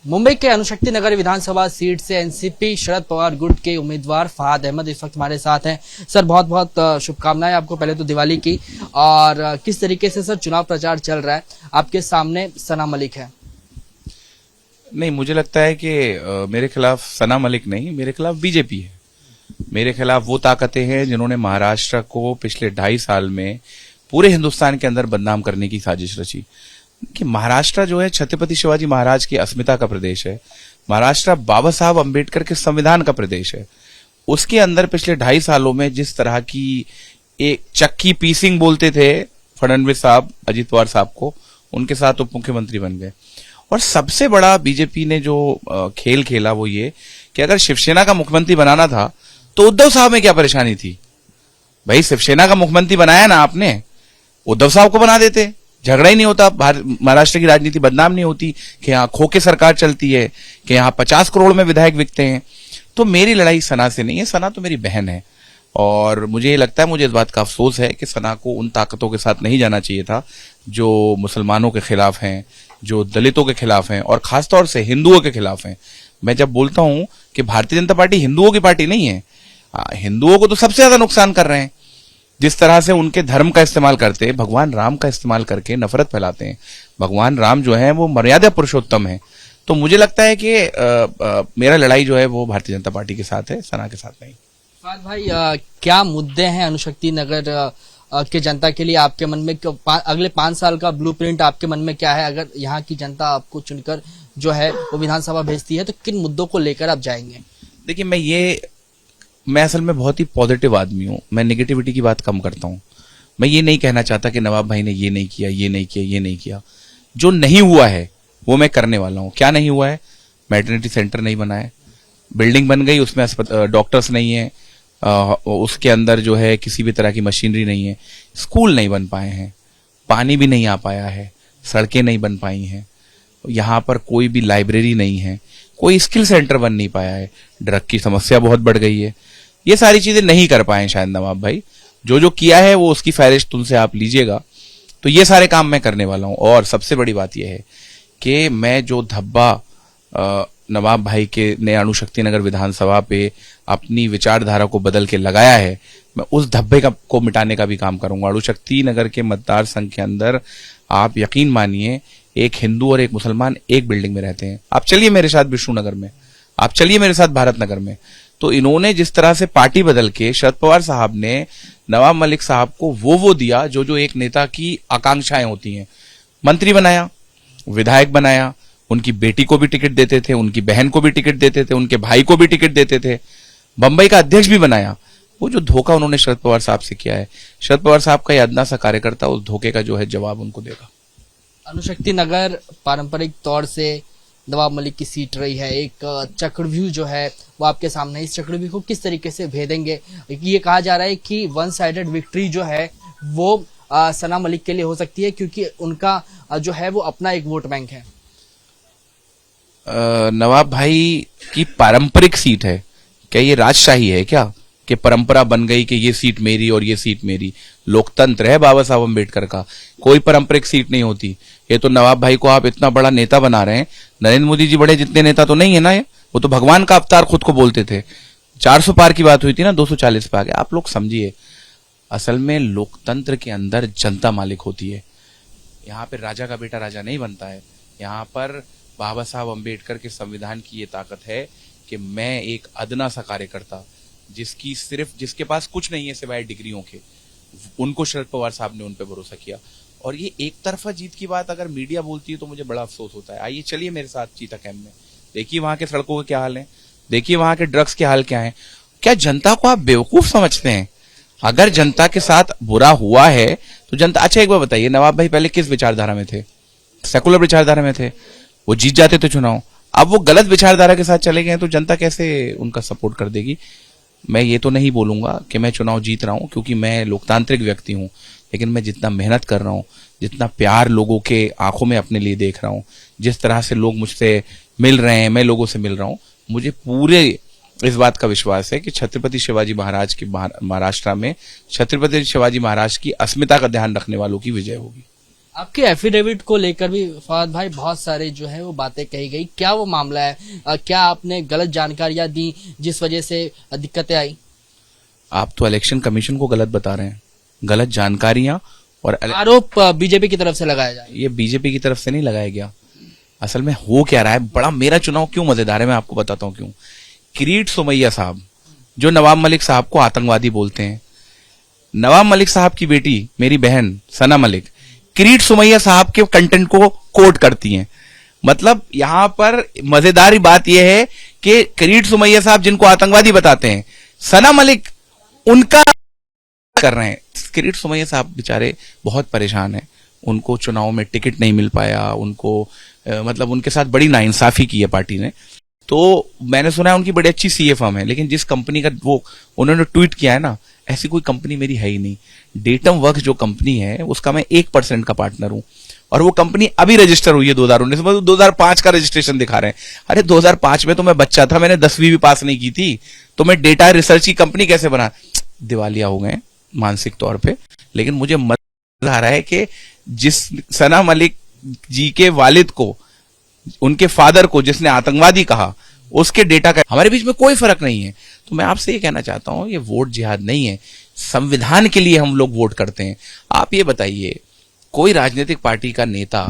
मुंबई के अनुशक्ति नगर विधानसभा सीट से एनसीपी शरद पवार गुट के उम्मीदवार फहाद अहमद इस वक्त हमारे साथ हैं। सर बहुत बहुत शुभकामनाएं आपको पहले तो दिवाली की। और किस तरीके से सर चुनाव प्रचार चल रहा है? आपके सामने सना मलिक है। नहीं, मुझे लगता है कि मेरे खिलाफ सना मलिक नहीं, मेरे खिलाफ बीजेपी है। मेरे खिलाफ वो ताकतें हैं जिन्होंने महाराष्ट्र को पिछले 2.5 साल में पूरे हिंदुस्तान के अंदर बदनाम करने की साजिश रची। कि महाराष्ट्र जो है छत्रपति शिवाजी महाराज की अस्मिता का प्रदेश है। महाराष्ट्र बाबा साहब अंबेडकर के संविधान का प्रदेश है। उसके अंदर पिछले 2.5 सालों में जिस तरह की एक चक्की पीसिंग बोलते थे फडणवीस साहब अजित पवार साहब को, उनके साथ उप मुख्यमंत्री बन गए। और सबसे बड़ा बीजेपी ने जो खेल खेला वो ये कि अगर शिवसेना का मुख्यमंत्री बनाना था तो उद्धव साहब में क्या परेशानी थी? भाई शिवसेना का मुख्यमंत्री बनाया ना आपने, उद्धव साहब को बना देते, झगड़ा ही नहीं होता, महाराष्ट्र की राजनीति बदनाम नहीं होती कि यहाँ खो के सरकार चलती है, कि यहाँ 50 करोड़ में विधायक बिकते हैं। तो मेरी लड़ाई सना से नहीं है, सना तो मेरी बहन है। और मुझे ये लगता है, मुझे इस बात का अफसोस है कि सना को उन ताकतों के साथ नहीं जाना चाहिए था जो मुसलमानों के खिलाफ हैं, जो दलितों के खिलाफ हैं और खासतौर से हिंदुओं के खिलाफ हैं। मैं जब बोलता हूं कि भारतीय जनता पार्टी हिंदुओं की पार्टी नहीं है, हिंदुओं को तो सबसे ज्यादा नुकसान कर रहे हैं। जिस तरह से उनके धर्म का इस्तेमाल करते, भगवान राम का इस्तेमाल करके नफरत फैलाते हैं। भगवान राम जो है वो मर्यादा पुरुषोत्तम है। तो मुझे लगता है कि मेरा लड़ाई जो है वो भारतीय जनता पार्टी के साथ है, सना के साथ नहीं। फहाद भाई, क्या मुद्दे हैं अनुशक्ति नगर के जनता के लिए आपके मन में? अगले 5 साल का ब्लूप्रिंट आपके मन में क्या है? अगर यहाँ की जनता आपको चुनकर जो है वो विधानसभा भेजती है तो किन मुद्दों को लेकर आप जाएंगे? देखिए, मैं असल में बहुत ही पॉजिटिव आदमी हूं। मैं नेगेटिविटी की बात कम करता हूं। मैं ये नहीं कहना चाहता कि नवाब भाई ने ये नहीं किया, ये नहीं किया, ये नहीं किया। जो नहीं हुआ है वो मैं करने वाला हूं। क्या नहीं हुआ है? मैटरनिटी सेंटर नहीं बना है, बिल्डिंग बन गई उसमें डॉक्टर्स नहीं है, उसके अंदर जो है किसी भी तरह की मशीनरी नहीं है, स्कूल नहीं बन पाए हैं, पानी भी नहीं आ पाया है, सड़कें नहीं बन पाई हैं, यहाँ पर कोई भी लाइब्रेरी नहीं है, कोई स्किल सेंटर बन नहीं पाया है, ड्रग की समस्या बहुत बढ़ गई है। ये सारी चीजें नहीं कर पाए शायद नवाब भाई। जो जो किया है वो उसकी फहरिस्त उनसे आप लीजिएगा। तो ये सारे काम मैं करने वाला हूं। और सबसे बड़ी बात यह है कि मैं जो धब्बा नवाब भाई के ने अणुशक्ति नगर विधानसभा पे अपनी विचारधारा को बदल के लगाया है, मैं उस धब्बे को मिटाने का भी काम करूंगा। अणुशक्ति नगर के मतदार संघ के अंदर आप यकीन मानिए एक हिंदू और एक मुसलमान एक बिल्डिंग में रहते हैं। आप चलिए मेरे साथ विष्णु नगर में, आप चलिए मेरे साथ भारत नगर में। तो इन्होंने जिस तरह से पार्टी बदल के शरद पवार साहब ने नवाब मलिक साहब को वो दिया जो जो एक नेता की आकांक्षाएं होती हैं। मंत्री बनाया, विधायक बनाया, उनकी बेटी को भी टिकट देते थे, उनकी बहन को भी टिकट देते थे, उनके भाई को भी टिकट देते थे, बंबई का अध्यक्ष भी बनाया। वो जो धोखा उन्होंने शरद पवार साहब से किया है, शरद पवार साहब का अदना सा कार्यकर्ता उस धोखे का जो है जवाब उनको देगा। अनुशक्ति नगर पारंपरिक तौर से नवाब मलिक की सीट रही है। एक चक्रव्यूह जो है वो आपके सामने, इस चक्रव्यूह को किस तरीके से भेदेंगे? ये कहा जा रहा है कि वन साइडेड विक्ट्री जो है वो सना मलिक के लिए हो सकती है क्योंकि उनका जो है वो अपना एक वोट बैंक है। नवाब भाई की पारंपरिक सीट है क्या? ये राजशाही है क्या कि परंपरा बन गई कि ये सीट मेरी और ये सीट मेरी? लोकतंत्र है बाबा साहब अम्बेडकर का, कोई पारंपरिक सीट नहीं होती। ये तो नवाब भाई को आप इतना बड़ा नेता बना रहे हैं। नरेंद्र मोदी जी बड़े जितने नेता तो नहीं है ना, वो तो भगवान का अवतार खुद को बोलते थे। 400 पार की बात हुई थी ना, 240 पे आ गए। आप लोग समझिए, असल में लोकतंत्र के अंदर जनता मालिक होती है। यहाँ पे राजा का बेटा राजा नहीं बनता है। यहाँ पर बाबा साहब अम्बेडकर के संविधान की ये ताकत है कि मैं एक अदना सा कार्यकर्ता जिसके पास कुछ नहीं है सिवाय डिग्रियों के, उनको शरद पवार साहब ने उन पे भरोसा किया। और ये एक तरफा जीत की बात अगर मीडिया बोलती है तो मुझे बड़ा अफसोस होता है। आइए चलिए मेरे साथ चीता कैंप में, देखिए वहां के सड़कों के क्या हाल है, देखिए वहां के ड्रग्स के हाल क्या है। क्या जनता को आप बेवकूफ समझते हैं? अगर जनता के साथ बुरा हुआ है तो जनता, अच्छा एक बार बताइए, नवाब भाई पहले किस विचारधारा में थे? सेकुलर विचारधारा में थे, वो जीत जाते थे चुनाव। अब वो गलत विचारधारा के साथ चले गए तो जनता कैसे उनका सपोर्ट कर देगी? मैं ये तो नहीं बोलूंगा कि मैं चुनाव जीत रहा हूं क्योंकि मैं लोकतांत्रिक व्यक्ति हूं, लेकिन मैं जितना मेहनत कर रहा हूं, जितना प्यार लोगों के आंखों में अपने लिए देख रहा हूं, जिस तरह से लोग मुझसे मिल रहे हैं, मैं लोगों से मिल रहा हूं, मुझे पूरे इस बात का विश्वास है कि छत्रपति शिवाजी महाराज की महाराष्ट्र में छत्रपति शिवाजी महाराज की अस्मिता का ध्यान रखने वालों की विजय होगी। आपके एफिडेविट को लेकर भी फवाद भाई बहुत सारे जो है वो बातें कही गई, क्या वो मामला है? क्या आपने गलत जानकारियां दी जिस वजह से दिक्कतें आई? आप तो इलेक्शन कमीशन को गलत बता रहे हैं। गलत जानकारियां और आरोप बीजेपी की तरफ से लगाया जाए। ये बीजेपी की तरफ से नहीं लगाया गया। असल में हो क्या रहा है, बड़ा मेरा चुनाव क्यों मजेदार है, मैं आपको बताता हूं क्यों। किरीट सोमैया साहब जो नवाब मलिक साहब को आतंकवादी बोलते हैं, नवाब मलिक साहब की बेटी मेरी बहन सना मलिक किरीट सोमैया साहब के कंटेंट को कोट करती हैं। मतलब यहां पर मजेदार बात यह है कि किरीट सोमैया साहब जिनको आतंकवादी बताते हैं, सना मलिक उनका कर रहे हैं। किरीट सोमैया साहब बेचारे बहुत परेशान हैं। उनको चुनाव में टिकट नहीं मिल पाया, उनको मतलब उनके साथ बड़ी नाइंसाफी की है पार्टी ने। तो मैंने सुना है उनकी बड़ी अच्छी सीए फर्म है, लेकिन जिस कंपनी का वो उन्होंने ट्वीट किया है ना, ऐसी कोई कंपनी मेरी है ही नहीं। डेटम वर्क जो कंपनी है उसका मैं 1% का पार्टनर हूं, और वो कंपनी अभी रजिस्टर हुई है 2019 में। 2005 का रजिस्ट्रेशन दिखा रहे हैं। अरे 2005 में तो मैं बच्चा था, मैंने 10वीं भी पास नहीं की थी, तो मैं डेटा रिसर्च की कंपनी कैसे बना? दिवालिया हो गए मानसिक तौर पे। लेकिन मुझे मजा आ रहा है कि जिस सना मलिक जी के वालिद को, उनके फादर को जिसने आतंकवादी कहा, उसके डेटा का हमारे बीच में कोई फर्क नहीं है। तो मैं आपसे ये कहना चाहता हूं, ये वोट जिहाद नहीं है, संविधान के लिए हम लोग वोट करते हैं। आप ये बताइए, कोई राजनीतिक पार्टी का नेता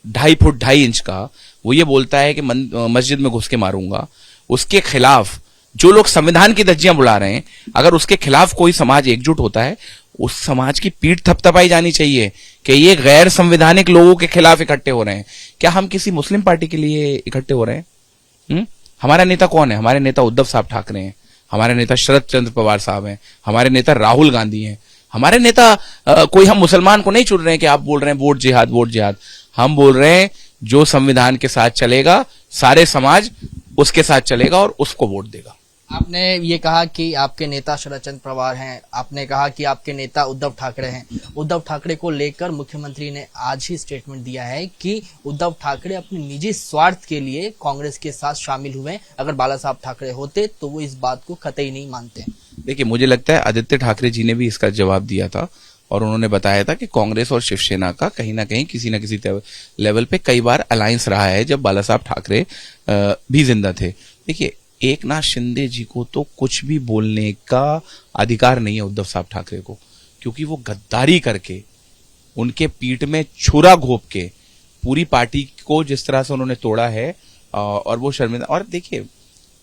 2.5 फुट 2.5 इंच का वो ये बोलता है कि मस्जिद में घुस के मारूंगा, उसके खिलाफ जो लोग संविधान की धज्जियां बुला रहे हैं, अगर उसके खिलाफ कोई समाज एकजुट होता है, उस समाज की पीठ थपथपाई जानी चाहिए कि ये गैर संवैधानिक लोगों के खिलाफ इकट्ठे हो रहे हैं। क्या हम किसी मुस्लिम पार्टी के लिए इकट्ठे हो रहे हैं? हमारा नेता कौन है? हमारे नेता उद्धव साहब ठाकरे हैं, हमारे नेता शरद चंद्र पवार साहब हैं, हमारे नेता राहुल गांधी हैं, हमारे नेता कोई हम मुसलमान को नहीं चुन रहे हैं कि आप बोल रहे हैं वोट जिहाद वोट जिहाद। हम बोल रहे हैं जो संविधान के साथ चलेगा, सारे समाज उसके साथ चलेगा और उसको वोट देगा। आपने ये कहा कि आपके नेता शरद चंद्र पवार हैं, आपने कहा कि आपके नेता उद्धव ठाकरे हैं। उद्धव ठाकरे को लेकर मुख्यमंत्री ने आज ही स्टेटमेंट दिया है कि उद्धव ठाकरे अपने निजी स्वार्थ के लिए कांग्रेस के साथ शामिल हुए। अगर बाला साहब ठाकरे होते तो वो इस बात को कतई नहीं मानते। देखिए, मुझे लगता है आदित्य ठाकरे जी ने भी इसका जवाब दिया था, और उन्होंने बताया था कि कांग्रेस और शिवसेना का कहीं ना कहीं किसी न किसी लेवल पे कई बार अलायंस रहा है जब बाला साहब ठाकरे भी जिंदा थे। देखिए, एकनाथ शिंदे जी को तो कुछ भी बोलने का अधिकार नहीं है उद्धव साहब ठाकरे को, क्योंकि वो गद्दारी करके, उनके पीठ में छुरा घोप के पूरी पार्टी को जिस तरह से उन्होंने तोड़ा है, और वो शर्मिंदा। और देखिए,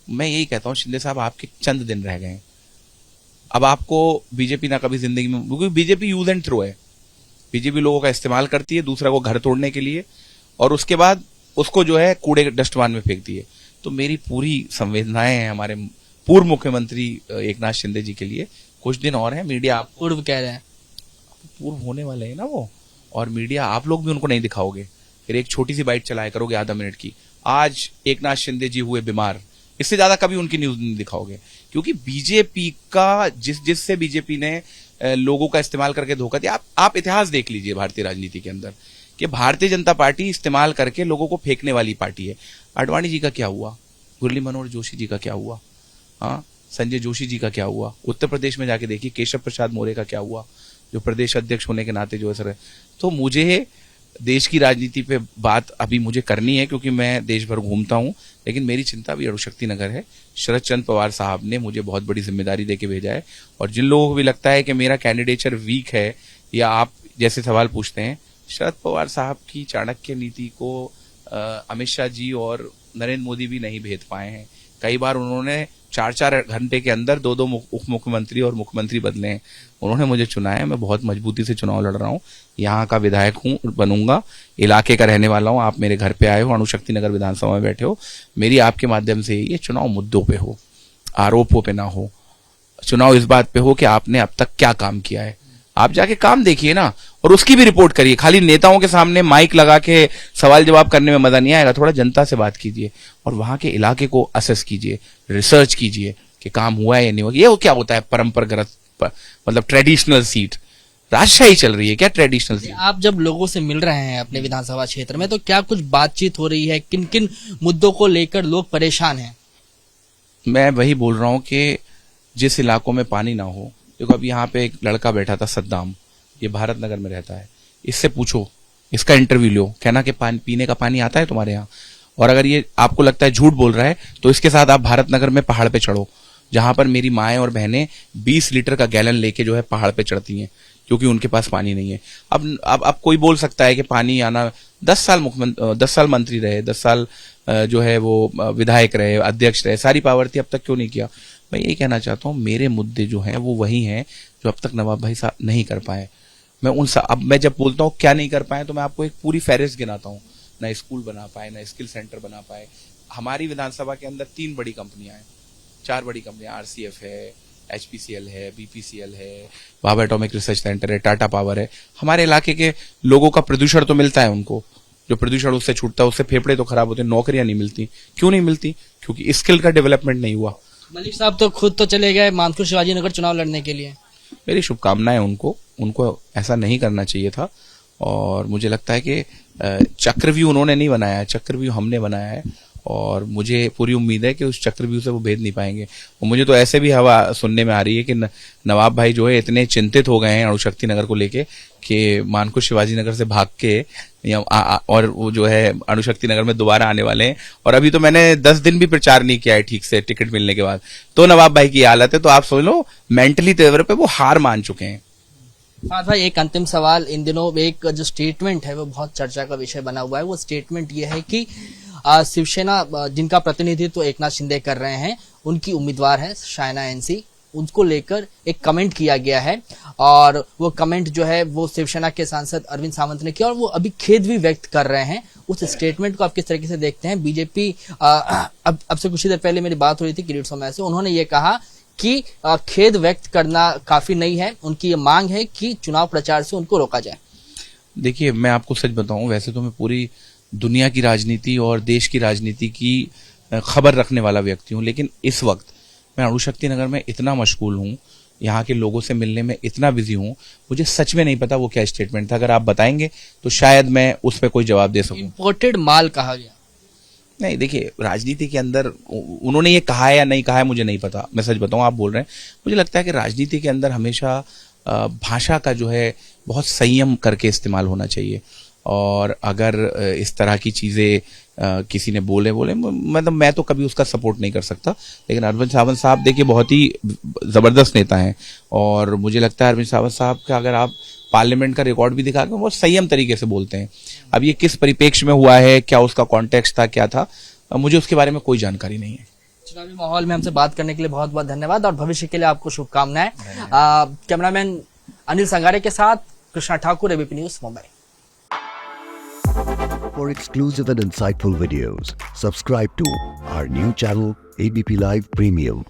मैं यही कहता हूं, शिंदे साहब आपके चंद दिन रह गए। अब आपको बीजेपी ना कभी जिंदगी में, क्योंकि बीजेपी यूज एंड थ्रो है, बीजेपी लोगों का इस्तेमाल करती है दूसरा को घर तोड़ने के लिए, और उसके बाद उसको जो है कूड़े डस्टबिन में फेंकती है। तो मेरी पूरी संवेदनाएं हैं हमारे पूर्व मुख्यमंत्री एकनाथ शिंदे जी के लिए। कुछ दिन और है, मीडिया आप पूर्व कह रहे हैं, पूर्व होने वाले हैं ना वो, और मीडिया आप लोग भी उनको नहीं दिखाओगे, फिर एक छोटी सी बाइट चलाया करोगे आधा मिनट की। आज एकनाथ शिंदे जी हुए बीमार, इससे ज्यादा कभी उनकी न्यूज नहीं दिखाओगे, क्योंकि बीजेपी का जिससे बीजेपी ने लोगों का इस्तेमाल करके धोखा दिया। आप इतिहास देख लीजिए भारतीय राजनीति के अंदर कि भारतीय जनता पार्टी इस्तेमाल करके लोगों को फेंकने वाली पार्टी है। आडवाणी जी का क्या हुआ? मुरली मनोहर जोशी जी का क्या हुआ? हाँ, संजय जोशी जी का क्या हुआ? उत्तर प्रदेश में जाके देखिए केशव प्रसाद मौर्य का क्या हुआ, जो प्रदेश अध्यक्ष होने के नाते जो है। तो मुझे देश की राजनीति पे बात अभी मुझे करनी है, क्योंकि मैं देश भर घूमता हूं, लेकिन मेरी चिंता भी अणुशक्ति नगर है। शरद चंद्र पवार साहब ने मुझे बहुत बड़ी जिम्मेदारी देके भेजा है, और जिन लोगों को भी लगता है कि मेरा कैंडिडेचर वीक है या आप जैसे सवाल पूछते हैं, शरद पवार साहब की चाणक्य नीति को अमित शाह जी और नरेंद्र मोदी भी नहीं भेद पाए हैं। कई बार उन्होंने 4-4 घंटे के अंदर 2-2 उप मुख्यमंत्री और मुख्यमंत्री बदले हैं। उन्होंने मुझे चुना है, मैं बहुत मजबूती से चुनाव लड़ रहा हूं, यहाँ का विधायक हूं, बनूंगा, इलाके का रहने वाला हूं। आप मेरे घर पे आए हो, अणुशक्ति नगर विधानसभा में बैठे हो, मेरी आपके माध्यम से ये चुनाव मुद्दों पे हो, आरोपों पे ना हो। चुनाव इस बात पे हो कि आपने अब तक क्या काम किया है। आप जाके काम देखिए ना, और उसकी भी रिपोर्ट करिए। खाली नेताओं के सामने माइक लगा के सवाल जवाब करने में मजा नहीं आएगा। थोड़ा जनता से बात कीजिए और वहां के इलाके को असेस कीजिए, रिसर्च कीजिए कि काम हुआ है या नहीं हुआ। ये क्या होता है परंपरागत, मतलब ट्रेडिशनल सीट राजशाही चल रही है क्या? Traditional seat. आप जब लोगों से मिल रहे हैं अपने विधानसभा क्षेत्र में, तो क्या कुछ बातचीत हो रही है? किन किन मुद्दों को लेकर लोग परेशान हैं? मैं वही बोल रहा हूं कि जिस इलाकों में पानी ना हो, देखो अब यहाँ पे एक लड़का बैठा था सद्दाम, ये भारत नगर में रहता है, इससे पूछो, इसका इंटरव्यू लो, कहना कि पानी पीने का पानी आता है तुम्हारे यहाँ। और अगर ये आपको लगता है झूठ बोल रहा है तो इसके साथ आप भारत नगर में पहाड़ पे चढ़ो, जहां पर मेरी माएँ और बहनें 20 लीटर का गैलन लेके जो है पहाड़ पे चढ़ती हैं, क्योंकि उनके पास पानी नहीं है। अब कोई बोल सकता है कि पानी आना, 10 साल मंत्री रहे, 10 साल जो है वो विधायक रहे, अध्यक्ष रहे, सारी पावर थी, अब तक क्यों नहीं किया। मैं यही कहना चाहता हूँ, मेरे मुद्दे जो हैं वो वही हैं जो अब तक नवाब भाई साहब नहीं कर पाए। अब मैं जब बोलता हूँ क्या नहीं कर पाए, तो मैं आपको एक पूरी फहरिस्त गिनाता हूँ। ना स्कूल बना पाए, ना स्किल सेंटर बना पाए। हमारी विधानसभा के अंदर 3 बड़ी कंपनियां हैं, 4 बड़ी कंपनियां, आरसीएफ है, एचपीसीएल है, बीपीसीएल है, भाभा एटॉमिक रिसर्च सेंटर है, टाटा पावर है। हमारे इलाके के लोगों का प्रदूषण तो मिलता है उनको, जो प्रदूषण उससे छूटता है उससे फेफड़े तो खराब होते हैं, नौकरियां नहीं मिलती। क्यों नहीं मिलती? क्योंकि स्किल का डेवलपमेंट नहीं हुआ। मलिक साहब तो खुद तो चले गए मानसूर शिवाजी नगर चुनाव लड़ने के लिए। मेरी शुभकामनाएं उनको ऐसा नहीं करना चाहिए था। और मुझे लगता है कि चक्रव्यूह उन्होंने नहीं बनाया है, चक्रव्यूह हमने बनाया है। और मुझे पूरी उम्मीद है कि उस चक्रव्यूह से वो भेद नहीं पाएंगे। और मुझे तो ऐसे भी हवा सुनने में आ रही है कि नवाब भाई जो है इतने चिंतित हो गए हैं अणुशक्ति नगर को लेके कि मानकुश शिवाजी नगर से भाग के और वो जो है अणुशक्ति नगर में दोबारा आने वाले हैं। और अभी तो मैंने 10 दिन भी प्रचार नहीं किया है ठीक से टिकट मिलने के बाद, तो नवाब भाई की हालत है। तो आप समझ लो मेंटली तेवर पे वो हार मान चुके हैं। हाँ भाई, एक अंतिम सवाल। इन दिनों एक जो स्टेटमेंट है वो बहुत चर्चा का विषय बना हुआ है। वो स्टेटमेंट ये है कि शिवसेना जिनका प्रतिनिधित्व एकनाथ शिंदे कर रहे हैं, उनकी उम्मीदवार है शायना एनसी, उनको लेकर एक कमेंट किया गया है। और वो कमेंट जो है वो शिवसेना के सांसद अरविंद सावंत ने किया और वो अभी खेद भी व्यक्त कर रहे हैं। उस स्टेटमेंट को आप किस तरीके से देखते हैं? बीजेपी अब से कुछ ही देर पहले मेरी बात हो रही थी किरीट सोमैया से, उन्होंने ये कहा कि खेद व्यक्त करना काफी नहीं है, उनकी ये मांग है कि चुनाव प्रचार से उनको रोका जाए। देखिए, मैं आपको सच बताऊं, वैसे तो मैं पूरी दुनिया की राजनीति और देश की राजनीति की खबर रखने वाला व्यक्ति हूं, लेकिन इस वक्त मैं अणुशक्ति नगर में इतना मशगूल हूं, यहाँ के लोगों से मिलने में इतना बिजी हूं, मुझे सच में नहीं पता वो क्या स्टेटमेंट था। अगर आप बताएंगे तो शायद मैं उस पर कोई जवाब दे सकूं। इंपोर्टेड माल कहा गया। नहीं, देखिए, राजनीति के अंदर उन्होंने ये कहा है या नहीं कहा है मुझे नहीं पता, मैं सच बताऊं, आप बोल रहे हैं। मुझे लगता है कि राजनीति के अंदर हमेशा भाषा का जो है बहुत संयम करके इस्तेमाल होना चाहिए। और अगर इस तरह की चीजें किसी ने बोले मतलब मैं तो कभी उसका सपोर्ट नहीं कर सकता। लेकिन अरविंद सावंत साहब देखिए बहुत ही जबरदस्त नेता हैं, और मुझे लगता है अरविंद सावंत साहब का अगर आप पार्लियामेंट का रिकॉर्ड भी दिखा, बहुत संयम तरीके से बोलते हैं। अब ये किस परिप्रेक्ष्य में हुआ है, क्या उसका कॉन्टेक्स्ट था, क्या था, मुझे उसके बारे में कोई जानकारी नहीं है। चुनावी माहौल में हमसे बात करने के लिए बहुत बहुत धन्यवाद और भविष्य के लिए आपको शुभकामनाएं। कैमरामैन अनिल संगारे के साथ Krishna Thakur, ABP news, Mumbai. For exclusive and insightful videos, subscribe to our new channel ABP Live Premium.